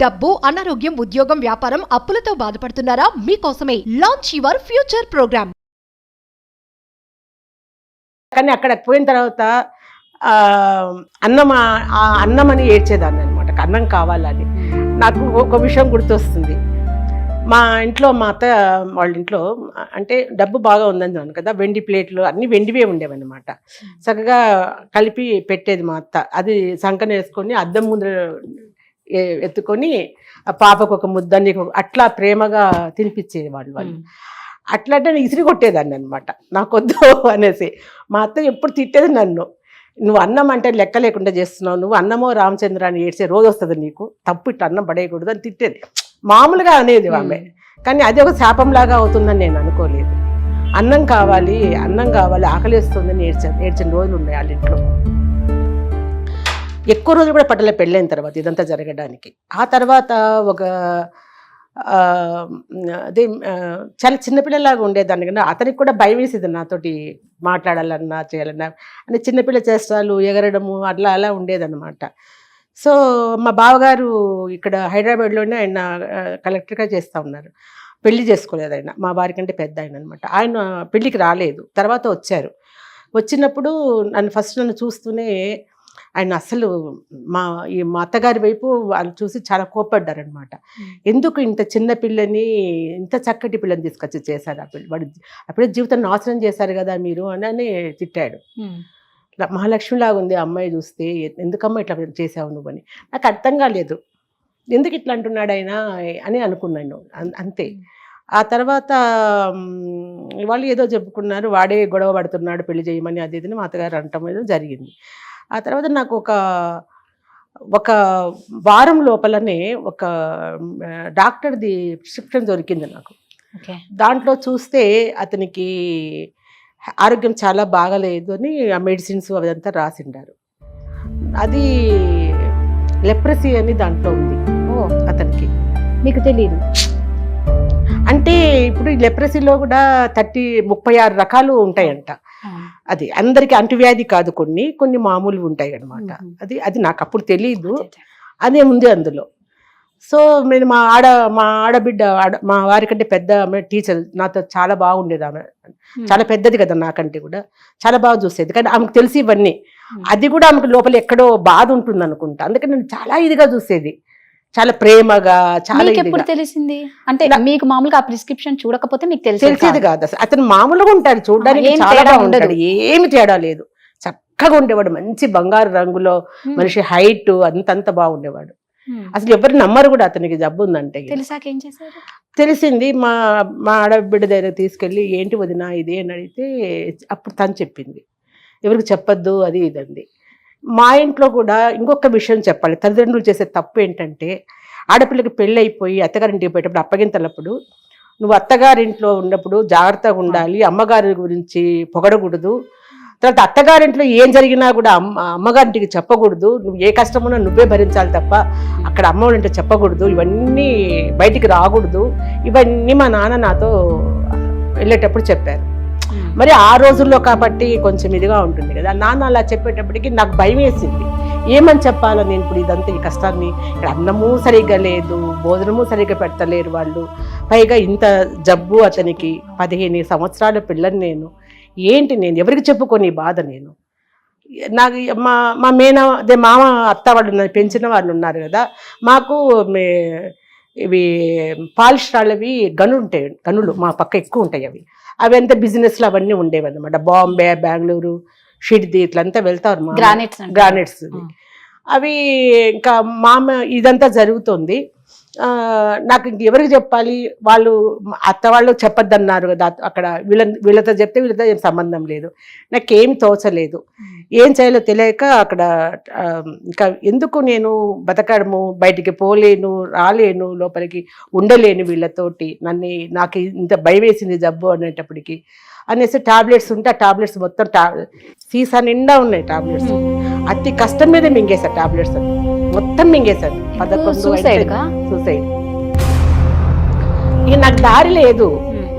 డబ్బు, అనారోగ్యం, ఉద్యోగం, వ్యాపారం, అప్పులతో బాధపడుతున్నారా? మీకోసమే లాంచ్ యువర్ ఫ్యూచర్ ప్రోగ్రామ్. కానీ అక్కడ పోయిన తర్వాత అన్నం అని ఏడ్చేదాన్ని అనమాట. అన్నం కావాలని. నాకు ఒక విషయం గుర్తొస్తుంది. మా ఇంట్లో మా అత్త వాళ్ళ ఇంట్లో అంటే డబ్బు బాగా ఉందని అన్నాను కదా, వెండి ప్లేట్లు అన్నీ వెండివే ఉండేవన్నమాట. చక్కగా కలిపి పెట్టేది మా అత్త. అది సంకన వేసుకొని అద్దం ముందు ఎత్తుకొని ఆ పాపకు ఒక ముద్ద నీకు అట్లా ప్రేమగా తినిపించేది వాళ్ళు. అట్లా అంటే నేను ఇసిరి కొట్టేదాన్ని అనమాట, నాకొద్దు అనేసి. మా అత్త ఎప్పుడు తిట్టేది నన్ను, నువ్వు అన్నం అంటే లెక్క లేకుండా చేస్తున్నావు, నువ్వు అన్నమో రామచంద్ర అని ఏడ్చే రోజు వస్తుంది నీకు, తప్పు ఇట్లా అన్నం పడేయకూడదు అని తిట్టేది. మామూలుగా అనేది ఆమె, కానీ అది ఒక శాపంలాగా అవుతుందని నేను అనుకోలేదు. అన్నం కావాలి ఆకలిస్తుందని ఏడ్చిన రోజులు ఉన్నాయి వాళ్ళ ఇంట్లో. ఎక్కువ రోజులు కూడా పట్టలే పెళ్ళైన తర్వాత ఇదంతా జరగడానికి. ఆ తర్వాత ఒక అదే చాలా చిన్నపిల్లలాగా ఉండేదాన్ని, కానీ అతనికి కూడా భయం వేసేది నాతోటి మాట్లాడాలన్నా చేయాలన్నా. అంటే చిన్నపిల్ల చేష్టాలు ఎగరడము అలా ఉండేదన్నమాట. సో మా బావగారు ఇక్కడ హైదరాబాద్లోనే ఆయన కలెక్టర్గా చేస్తూ ఉన్నారు. పెళ్లి చేసుకోలేదు ఆయన, మా వారి కంటే పెద్ద ఆయన అనమాట. ఆయన పెళ్ళికి రాలేదు, తర్వాత వచ్చారు. వచ్చినప్పుడు నన్ను చూస్తూనే ఆయన అసలు మా అత్తగారి వైపు వాళ్ళు చూసి చాలా కోప్పడ్డారనమాట. ఎందుకు ఇంత చిన్న పిల్లని, ఇంత చక్కటి పిల్లని తీసుకొచ్చి చేశారు, వాడు అప్పుడే జీవితం నాశనం చేశారు కదా మీరు అని తిట్టాడు. మహాలక్ష్మిలాగా ఉంది ఆ అమ్మాయి చూస్తే, ఎందుకమ్మా ఇట్లా చేసావు నువ్వు అని. నాకు అర్థం కాలేదు, ఎందుకు ఇట్లా అంటున్నాడు ఆయన అని అనుకున్నాను అంతే. ఆ తర్వాత వాళ్ళు ఏదో చెప్పుకున్నారు, వాడే గొడవ పడుతున్నాడు పెళ్లి చేయమని, అది ఇది మా అత్తగారు అనటం ఏదో జరిగింది. ఆ తర్వాత నాకు ఒక వారం లోపలనే ఒక డాక్టర్ది ప్రిస్క్రిప్షన్ దొరికింది నాకు. దాంట్లో చూస్తే అతనికి ఆరోగ్యం చాలా బాగలేదు అని ఆ మెడిసిన్స్ అదంతా రాసిండారు. అది లెప్రసీ అని దాంట్లో ఉంది. అతనికి మీకు తెలియదు అంటే ఇప్పుడు ఈ లెప్రసీలో కూడా 36 రకాలు ఉంటాయంట. అది అందరికి అంటువ్యాధి కాదు, కొన్ని మామూలు ఉంటాయి అన్నమాట. అది నాకు అప్పుడు తెలియదు, అదే ఉంది అందులో. సో నేను మా ఆడబిడ్డ, మా వారికంటే పెద్ద ఆమె టీచర్, నాతో చాలా బాగుండేది. ఆమె చాలా పెద్దది కదా నాకంటే కూడా, చాలా బాగా చూసేది. కానీ ఆమెకు తెలిసి ఇవన్నీ, అది కూడా ఆమెకు లోపల ఎక్కడో బాధ ఉంటుంది అనుకుంటా. అందుకని నేను చాలా ఇదిగా చూసేది, చాలా ప్రేమగా. చాలా ఎప్పుడు తెలిసింది అంటే మీకు మామూలుగా ఆ ప్రిస్క్రిప్షన్ చూడకపోతే మీకు తెలిసేది కాదు అసలు. అతను మామూలుగా ఉంటాడు, చూడడానికి చాలా బాగుంటాడు, ఏమి తేడా లేదు, చక్కగా ఉండేవాడు, మంచి బంగారు రంగులో మనిషి, హైట్ అంతంత బాగుండేవాడు. అసలు ఎవరు నమ్మరు కూడా అతనికి జబ్బు ఉందంటే. తెలిసింది, మా ఆడబిడ్డ దగ్గర తీసుకెళ్ళి ఏంటి వదినా ఇది అని అడిగితే అప్పుడు తను చెప్పింది, ఎవరికి చెప్పొద్దు అది ఇదండి. మా ఇంట్లో కూడా ఇంకొక విషయం చెప్పాలి, తల్లిదండ్రులు చేసే తప్పు ఏంటంటే, ఆడపిల్లకి పెళ్ళి అయిపోయి అత్తగారింటికి పోయేటప్పుడు అప్పగింతలప్పుడు నువ్వు అత్తగారింట్లో ఉన్నప్పుడు జాగ్రత్తగా ఉండాలి, అమ్మగారి గురించి పొగడకూడదు, తర్వాత అత్తగారింట్లో ఏం జరిగినా కూడా అమ్మగారింటికి చెప్పకూడదు, నువ్వు ఏ కష్టమున్నా నువ్వే భరించాలి తప్ప అక్కడ అమ్మ వాళ్ళంటే చెప్పకూడదు, ఇవన్నీ బయటికి రాకూడదు, ఇవన్నీ మా నాన్న నాతో వెళ్ళేటప్పుడు చెప్పారు. మరి ఆ రోజుల్లో కాబట్టి కొంచెం ఇదిగా ఉంటుంది కదా. నాన్న అలా చెప్పేటప్పటికి నాకు భయం వేసింది, ఏమని చెప్పాలో నేను ఇప్పుడు ఇదంతా ఈ కష్టాన్ని. ఇక్కడ అన్నము సరిగ్గా లేదు, భోజనము సరిగ్గా పెడతలేరు వాళ్ళు, పైగా ఇంత జబ్బు అతనికి, 15 సంవత్సరాల పిల్లని నేను, ఏంటి నేను ఎవరికి చెప్పుకొని బాధ నేను. నాకు మా అదే మామ అత్త వాళ్ళు పెంచిన వాళ్ళు ఉన్నారు కదా, మాకు ఇవి పాలిష్టాలవి గనులు మా పక్క ఎక్కువ ఉంటాయి. అవి అంతా బిజినెస్లు అవన్నీ ఉండేవి అనమాట. బాంబే, బెంగళూరు, షిడ్ది ఇట్లంతా వెళ్తారు గ్రానైట్స్. అవి ఇంకా ఇదంతా జరుగుతుంది. నాకు ఎవరికి చెప్పాలి, వాళ్ళు అత్త వాళ్ళు చెప్పొద్దన్నారు కదా, అక్కడ వీళ్ళతో చెప్తే వీళ్ళతో ఏం సంబంధం లేదు, నాకేం తోచలేదు, ఏం చేయాలో తెలియక అక్కడ ఇంకా ఎందుకు నేను బతకడము, బయటికి పోలేను, రాలేను, లోపలికి ఉండలేను వీళ్ళతోటి, నాకు ఇంత భయం వేసింది జబ్బు అనేటప్పటికి అనేసి టాబ్లెట్స్ ఉంటే ఆ టాబ్లెట్స్ మొత్తం సీసా నిండా ఉన్నాయి టాబ్లెట్స్. అతి కష్టం మీద మింగేశారు టాబ్లెట్స్, మొత్తం మింగేశారు. 11 సూసైడ్. ఇక నాకు దారి లేదు,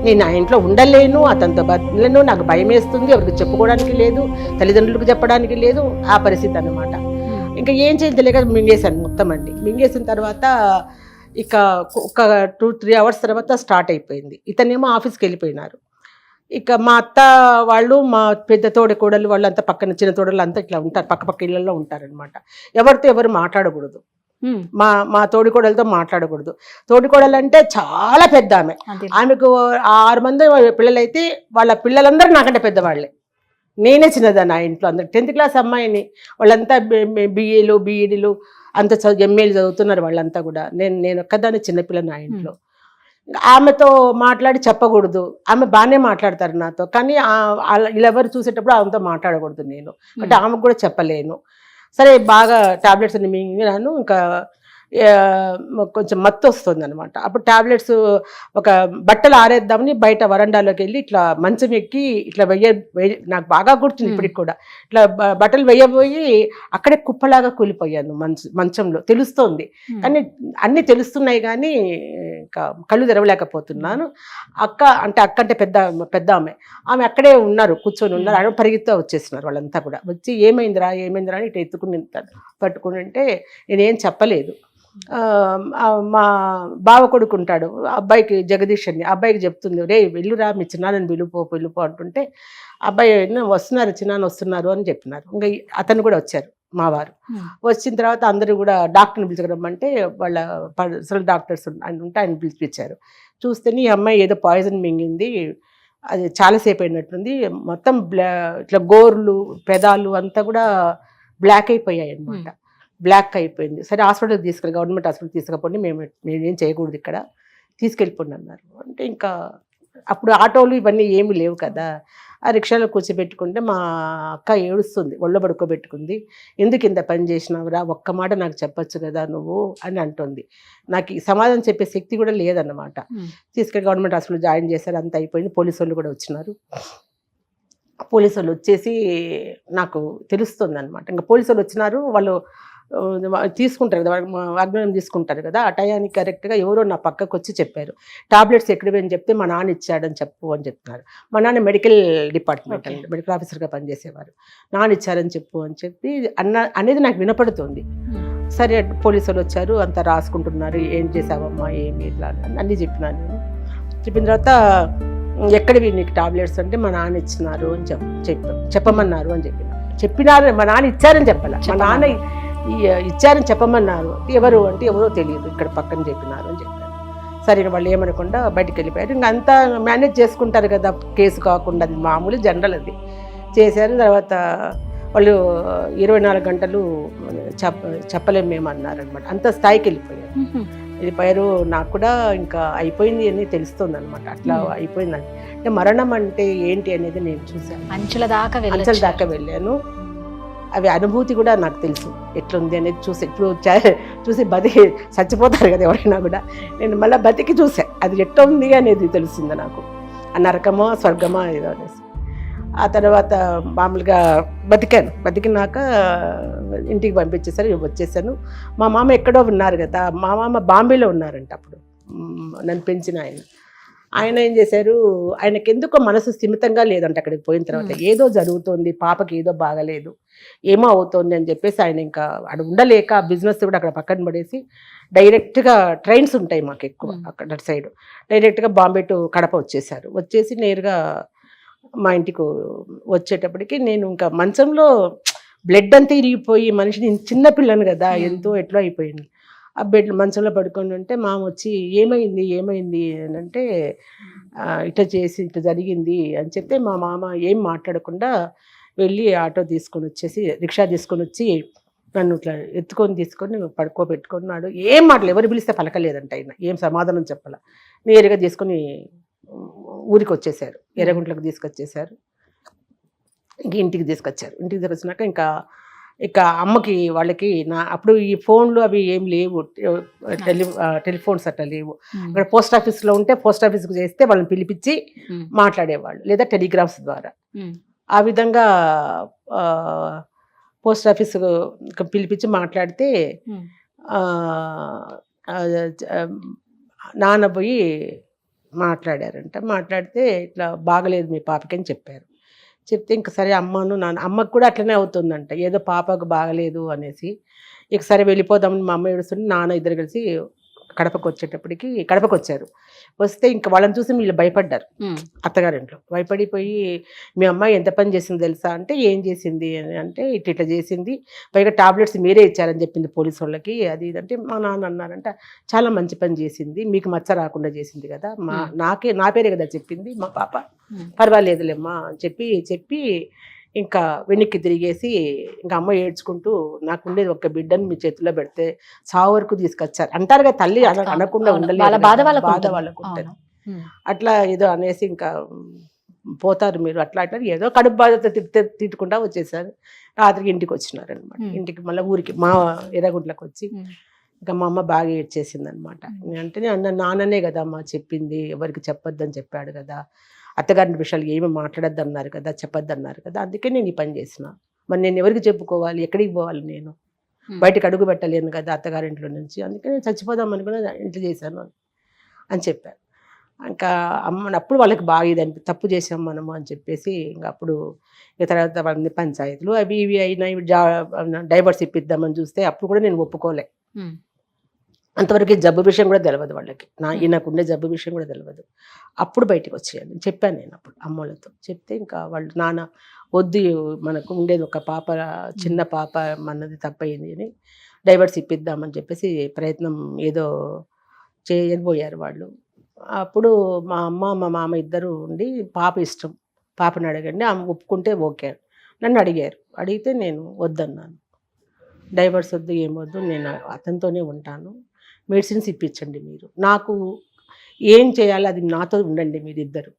నేను ఆ ఇంట్లో ఉండలేను, అతనితో బతలేను, నాకు భయం వేస్తుంది, ఎవరికి చెప్పుకోవడానికి లేదు, తల్లిదండ్రులకు చెప్పడానికి లేదు, ఆ పరిస్థితి అన్నమాట. ఇంకా ఏం చేయాలి తెలియక మింగేశాను మొత్తం అండి. మింగేసిన తర్వాత ఇక ఒక 2-3 అవర్స్ తర్వాత స్టార్ట్ అయిపోయింది. ఇతనేమో ఆఫీస్కి వెళ్ళిపోయినారు. ఇక మా అత్త వాళ్ళు, మా పెద్ద తోడికోడలు వాళ్ళంతా పక్కన, చిన్న తోడలు అంతా ఇట్లా ఉంటారు, పక్క ఇళ్లలో ఉంటారనమాట. ఎవరితో ఎవరు మాట్లాడకూడదు, మా తోడికోడలతో మాట్లాడకూడదు. తోడికోడలు అంటే చాలా పెద్ద ఆమె. ఆమెకు 6 మంది పిల్లలైతే వాళ్ళ పిల్లలందరూ నాకంటే పెద్దవాళ్ళే. నేనే చిన్నదాన్ని ఆ ఇంట్లో. అందరు 10th క్లాస్ అమ్మాయిని. వాళ్ళంతా బిఏలు బీఈడీలు అంత ఎంఏలు చదువుతున్నారు వాళ్ళంతా కూడా. నేను ఒక్కదాన్ని చిన్నపిల్లని ఆ ఇంట్లో. ఆమెతో మాట్లాడి చెప్పకూడదు. ఆమె బాగానే మాట్లాడతారు నాతో, కానీ వీళ్ళెవరు చూసేటప్పుడు ఆమెతో మాట్లాడకూడదు నేను. అంటే ఆమెకు కూడా చెప్పలేను. సరే బాగా టాబ్లెట్స్ అన్ని మింగినాను. ఇంకా కొంచెం మత్తు వస్తుంది అనమాట. అప్పుడు టాబ్లెట్స్ ఒక బట్టలు ఆరేద్దామని బయట వరండాలోకి వెళ్ళి ఇట్లా మంచం ఎక్కి ఇట్లా నాకు బాగా గుర్తుంది ఇప్పటికి కూడా. ఇట్లా బట్టలు వెయ్యబోయి అక్కడే కుప్పలాగా కూలిపోయాను మంచంలో. తెలుస్తోంది కానీ అన్నీ తెలుస్తున్నాయి కానీ ఇంకా కళ్ళు తెరవలేకపోతున్నాను. అక్క అంటే పెద్ద ఆమె అక్కడే ఉన్నారు, కూర్చొని ఉన్నారు. ఆడ పరిగెత్తా వచ్చేస్తున్నారు వాళ్ళంతా కూడా. వచ్చి ఏమైందిరా అని ఇట్లా ఎత్తుకుని పట్టుకుని అంటే నేనేం చెప్పలేదు. మా బావ కొడుకుంటాడు, అబ్బాయికి జగదీష్ అని, అబ్బాయికి చెప్తుంది, రే వెళ్ళురా మీ చిన్నాన్నని వెళ్ళిపో అంటుంటే, అబ్బాయి వస్తున్నారు చిన్నాన్న వస్తున్నారు అని చెప్పినారు. ఇంకా అతను కూడా వచ్చారు మా వారు. వచ్చిన తర్వాత అందరూ కూడా డాక్టర్ని పిలుచుకురమ్మంటే వాళ్ళ పర్సనల్ డాక్టర్స్ ఉంటే ఆయన పిలిపించారు. చూస్తే ఈ అమ్మాయి ఏదో పాయిజన్ మింగింది, అది చాలాసేపు అయినట్టుంది, మొత్తం ఇట్లా గోర్లు పెదాలు అంతా కూడా బ్లాక్ అయిపోయాయి అన్నమాట. బ్లాక్ అయిపోయింది. సరే హాస్పిటల్కి తీసుకెళ్ళి, గవర్నమెంట్ హాస్పిటల్కి తీసుకపోండి, మేమేం చేయకూడదు ఇక్కడ, తీసుకెళ్ళిపోండి అన్నారు. అంటే ఇంకా అప్పుడు ఆటోలు ఇవన్నీ ఏమి లేవు కదా. ఆ రిక్షాలో కూర్చోబెట్టుకుంటే మా అక్క ఏడుస్తుంది, ఒళ్ళో పడుకోబెట్టుకుంది. ఎందుకు ఇంత పని చేసినావురా, ఒక్క మాట నాకు చెప్పచ్చు కదా నువ్వు అని అంటుంది. నాకు ఈ సమాధానం చెప్పే శక్తి కూడా లేదన్నమాట. తీసుకెళ్ళి గవర్నమెంట్ హాస్పిటల్ జాయిన్ చేశారు, అంత అయిపోయింది. పోలీసు వాళ్ళు కూడా వచ్చినారు. పోలీసు వాళ్ళు వచ్చేసి నాకు తెలుస్తుంది అనమాట. ఇంకా పోలీసు వాళ్ళు వచ్చినారు, వాళ్ళు తీసుకుంటారు కదా, వాగ్దానం తీసుకుంటారు కదా. ఆ టయానికి కరెక్ట్గా ఎవరో నా పక్కకు వచ్చి చెప్పారు, టాబ్లెట్స్ ఎక్కడివి అని చెప్తే మా నాన్న ఇచ్చాడని చెప్పు అని చెప్తున్నారు. మా నాన్న మెడికల్ డిపార్ట్మెంట్ అండి, మెడికల్ ఆఫీసర్గా పనిచేసేవారు. నాన్న ఇచ్చారని చెప్పు అని చెప్పి అనేది నాకు వినపడుతుంది. సరే పోలీసు వాళ్ళు వచ్చారు, అంతా రాసుకుంటున్నారు, ఏం చేసావమ్మా ఏమి ఇట్లా అన్నీ చెప్పినాను నేను. చెప్పిన తర్వాత ఎక్కడివి నీకు టాబ్లెట్స్ అంటే మా నాన్న ఇచ్చినారు అని చెప్పమన్నారు అని చెప్పినారు. మా నాన్న ఇచ్చారని చెప్పాల, మా నాన్న ఇచ్చారని చెప్పమన్నారు. ఎవరు అంటే ఎవరో తెలియదు, ఇక్కడ పక్కన చెప్పినారు అని చెప్పారు. సరే వాళ్ళు ఏమనకుండా బయటికి వెళ్ళిపోయారు. ఇంకా అంతా మేనేజ్ చేసుకుంటారు కదా, కేసు కాకుండా, అది మామూలు జనరల్ అది చేశారు. తర్వాత వాళ్ళు 24 గంటలు చెప్పలేము మేము అన్నారనమాట. అంత స్థాయికి వెళ్ళిపోయారు. నాకు కూడా ఇంకా అయిపోయింది అని తెలుస్తుంది అనమాట. అట్లా అయిపోయిందని, అంటే మరణం అంటే ఏంటి అనేది నేను చూశాను, అంచెల దాకా వెళ్ళాను. అవి అనుభూతి కూడా నాకు తెలుసు ఎట్లుంది అనేది చూసి బతికి చచ్చిపోతారు కదా ఎవరైనా కూడా. నేను మళ్ళీ బతికి చూసా అది ఎట్లా ఉంది అనేది తెలుస్తుంది నాకు, ఆ నరకమో స్వర్గమో ఏదో అనేసి. ఆ తర్వాత మామూలుగా బతికినాక ఇంటికి పంపించేసారు, వచ్చేసాను. మా మామ ఎక్కడో ఉన్నారు కదా, మా మామ బాంబేలో ఉన్నారంట అప్పుడు, నన్ను పెంచిన ఆయన ఏం చేశారు, ఆయనకి ఎందుకో మనసు స్థిమితంగా లేదంట. అక్కడికి పోయిన తర్వాత ఏదో జరుగుతుంది, పాపకి ఏదో బాగలేదు, ఏమో అవుతుంది అని చెప్పేసి ఆయన ఇంకా అక్కడ ఉండలేక బిజినెస్ కూడా అక్కడ పక్కన పడేసి డైరెక్ట్గా ట్రైన్స్ ఉంటాయి మాకు ఎక్కువ అక్కడ సైడ్, డైరెక్ట్గా బాంబే టు కడప వచ్చేసారు. వచ్చేసి నేరుగా మా ఇంటికి వచ్చేటప్పటికి నేను ఇంకా మంచంలో బ్లడ్ అంతా ఇరిగిపోయి, మనిషిని చిన్నపిల్లను కదా ఎంతో ఎట్లా అయిపోయింది. ఆ మంచంలో పడుకొని ఉంటే మామ వచ్చి ఏమైంది అని అంటే, ఇట్లా జరిగింది అని చెప్తే మా మామ ఏం మాట్లాడకుండా వెళ్ళి ఆటో తీసుకొని వచ్చేసి, రిక్షా తీసుకొని వచ్చి నన్ను ఇట్లా తీసుకొని పడుకోబెట్టుకున్నాడు. ఏం మాటలు, ఎవరు పిలిస్తే పలకలేదంట ఆయన, ఏం సమాధానం చెప్పాల. నేరుగా తీసుకొని ఊరికి వచ్చేసారు, ఎర్రగుంట్లకు తీసుకొచ్చేసారు. ఇంటికి తీసుకొచ్చారు. ఇంటికి తీసుకొచ్చినాక ఇక అమ్మకి వాళ్ళకి అప్పుడు ఈ ఫోన్లు అవి ఏం లేవు, టెలిఫోన్స్ అట్లా లేవు. ఇక్కడ పోస్ట్ ఆఫీస్లో ఉంటే పోస్ట్ ఆఫీస్కి చేస్తే వాళ్ళని పిలిపించి మాట్లాడేవాళ్ళు, లేదా టెలిగ్రామ్స్ ద్వారా. ఆ విధంగా పోస్ట్ ఆఫీస్ పిలిపించి మాట్లాడితే నాన్న పోయి మాట్లాడారంట. మాట్లాడితే ఇట్లా బాగలేదు మీ పాపకి అని చెప్పారు. చెప్తే ఇంక సరే అమ్మను నాన్న అమ్మకు కూడా అట్లనే అవుతుందంట, ఏదో పాపకు బాగలేదు అనేసి. ఇక సరే వెళ్ళిపోదామని మా అమ్మ ఏడుస్తుంటే నాన్న ఇద్దరు కలిసి కడపకు వచ్చారు. వస్తే ఇంకా వాళ్ళని చూసి వీళ్ళు భయపడ్డారు. అత్తగారింట్లో భయపడిపోయి, మీ అమ్మాయి ఎంత పని చేసింది తెలుసా అంటే, ఏం చేసింది అని అంటే, ఇట్లా చేసింది, పైగా టాబ్లెట్స్ మీరే ఇచ్చారని చెప్పింది పోలీసు వాళ్ళకి, అది ఇది అంటే. మా నాన్న అన్నారంట, చాలా మంచి పని చేసింది, మీకు మచ్చ రాకుండా చేసింది కదా, నా పేరే కదా చెప్పింది మా పాప, పర్వాలేదులేమ్మా అని చెప్పి ఇంకా వెనక్కి తిరిగేసి, ఇంకా అమ్మ ఏడ్చుకుంటూ, నాకుండేది ఒక్క బిడ్డను మీ చేతిలో పెడితే చావు వరకు తీసుకొచ్చారు అంటారు కదా, తల్లి అనకుండా ఉండలేదు, బాధ వాళ్ళకు ఉంటుంది. అట్లా ఏదో అనేసి ఇంకా పోతారు మీరు అట్లా ఏదో కడుపు బాధతో తిట్టుకుంటా వచ్చేసారు. రాత్రికి ఇంటికి వచ్చినారు అనమాట. ఇంటికి మళ్ళీ ఊరికి మా ఎర్రగుంట్లకు వచ్చి ఇంకా మా అమ్మ బాగా ఏడ్చేసింది అనమాట. అంటే నాన్ననే కదా అమ్మ చెప్పింది, ఎవరికి చెప్పొద్దని చెప్పాడు కదా, అత్తగారి విషయాలు ఏమి మాట్లాడద్దు అన్నారు కదా, చెప్పొద్దు అన్నారు కదా, అందుకే నేను ఈ పని చేసిన. మరి నేను ఎవరికి చెప్పుకోవాలి, ఎక్కడికి పోవాలి, నేను బయటకు అడుగు పెట్టలేను కదా అత్తగారింట్లో నుంచి, అందుకే నేను చచ్చిపోదాం అనుకుని ఇంట్లో చేశాను అని చెప్పారు. ఇంకా అప్పుడు వాళ్ళకి బాగా ఇది తప్పు చేసాం మనము అని చెప్పేసి, ఇంకా అప్పుడు ఇక తర్వాత వాళ్ళని పంచాయతీలు అవి ఇవి అయినాయి, డైవర్స్ ఇప్పిద్దామని చూస్తే అప్పుడు కూడా నేను ఒప్పుకోలే. అంతవరకు జబ్బు విషయం కూడా తెలియదు వాళ్ళకి, ఈయనకుండే జబ్బు విషయం కూడా తెలియదు. అప్పుడు బయటకు వచ్చేయాలి చెప్పాను నేను అప్పుడు అమ్మలతో చెప్తే, ఇంకా వాళ్ళు నాన్న వద్దు, మనకు ఉండేది ఒక పాప, చిన్న పాప, మనది తప్పయింది అని డైవర్స్ ఇప్పిద్దామని చెప్పేసి ప్రయత్నం ఏదో చేయబోయారు వాళ్ళు. అప్పుడు మా అమ్మ మా మామ ఇద్దరు ఉండి, పాప ఇష్టం, పాపని అడగండి, ఆమె ఒప్పుకుంటే ఓకే నన్ను అడిగారు. అడిగితే నేను వద్దన్నాను, డైవర్స్ వద్దు, ఏమొద్దు, నేను అతనితోనే ఉంటాను, మెడిసిన్స్ ఇప్పించండి మీరు, నాకు ఏం చేయాలో అది నాతో ఉండండి మీరిద్దరు,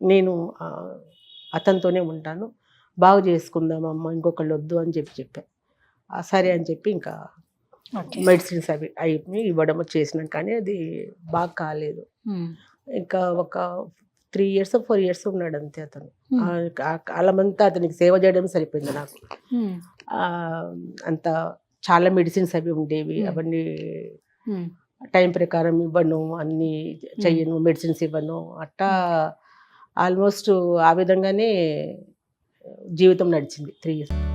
నేను అతనితోనే ఉంటాను, బాగు చేసుకుందామమ్మ, ఇంకొకళ్ళు వద్దు అని చెప్పాను. సరే అని చెప్పి ఇంకా మెడిసిన్స్ అవి ఇవ్వడం చేసినాం, కానీ అది బాగా కాలేదు. ఇంకా ఒక 3 years 4 years ఉన్నాడు అంతే అతను. కాలమంతా అతనికి సేవ చేయడం సరిపోయింది నాకు. అంత చాలా మెడిసిన్స్ అవి ఉండేవి, అవన్నీ టైం ప్రకారం ఇవ్వను, అన్నీ చెయ్యను, మెడిసిన్స్ ఇవ్వను, అట్టా ఆల్మోస్ట్ ఆ విధంగానే జీవితం నడిచింది 3 years.